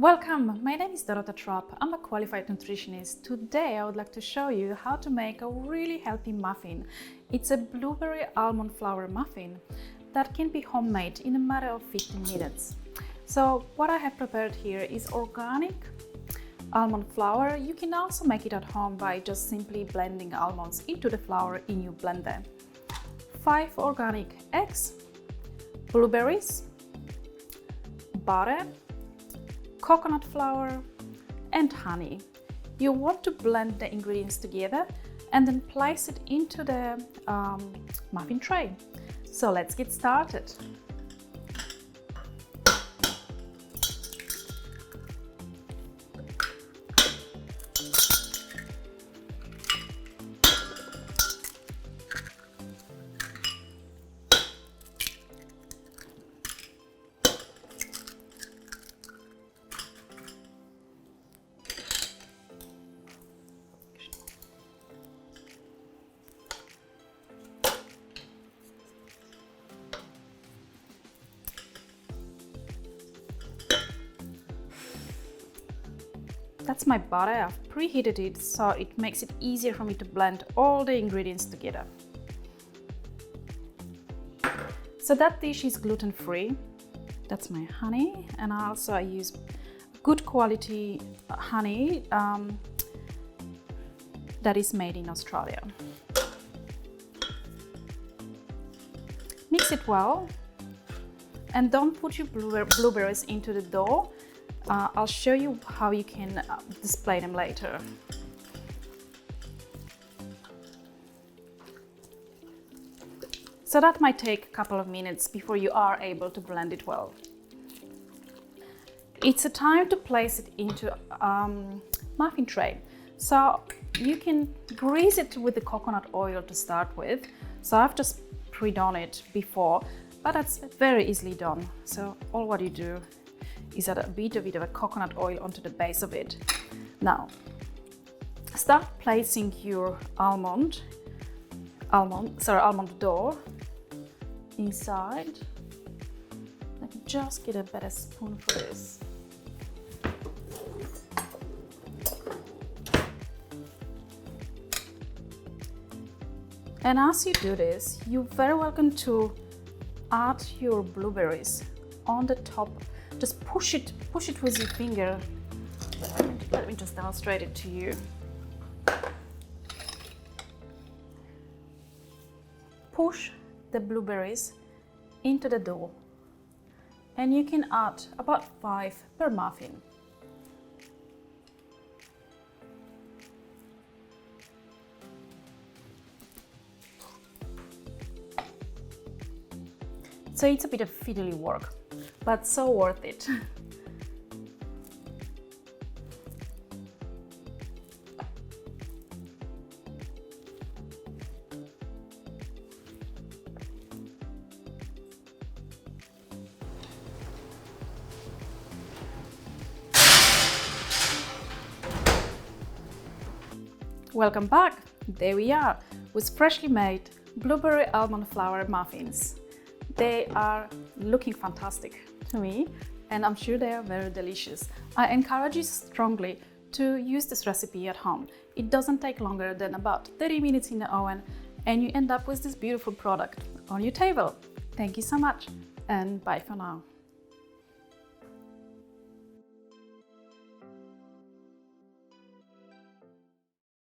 Welcome, my name is Dorota Trapp. I'm a qualified nutritionist. Today I would like to show you how to make a really healthy muffin. It's a blueberry almond flour muffin that can be homemade in a matter of 15 minutes. So what I have prepared here is organic almond flour. You can also make it at home by just simply blending almonds into the flour in your blender. 5 organic eggs, blueberries, butter, coconut flour and honey. You want to blend the ingredients together and then place it into the muffin tray. So let's get started. That's my butter. I've preheated it so it makes it easier for me to blend all the ingredients together. So that dish is gluten-free. That's my honey, and I use good quality honey that is made in Australia. Mix it well and don't put your blueberries into the dough. I'll show you how you can display them later. So that might take a couple of minutes before you are able to blend it well. It's a time to place it into muffin tray. So you can grease it with the coconut oil to start with. So I've just pre-done it before, but that's very easily done. So all what you do is add a bit of coconut oil onto the base of it. Now, start placing your almond dough inside. Let me just get a better spoon for this. And as you do this, you're very welcome to add your blueberries on the top. Just push it with your finger. Let me just demonstrate it to you. Push the blueberries into the dough, and you can add about 5 per muffin. So it's a bit of fiddly work, but so worth it. Welcome back. There we are with freshly made blueberry almond flour muffins. They are looking fantastic to me, and I'm sure they are very delicious. I encourage you strongly to use this recipe at home. It doesn't take longer than about 30 minutes in the oven, and you end up with this beautiful product on your table. Thank you so much, and bye for now.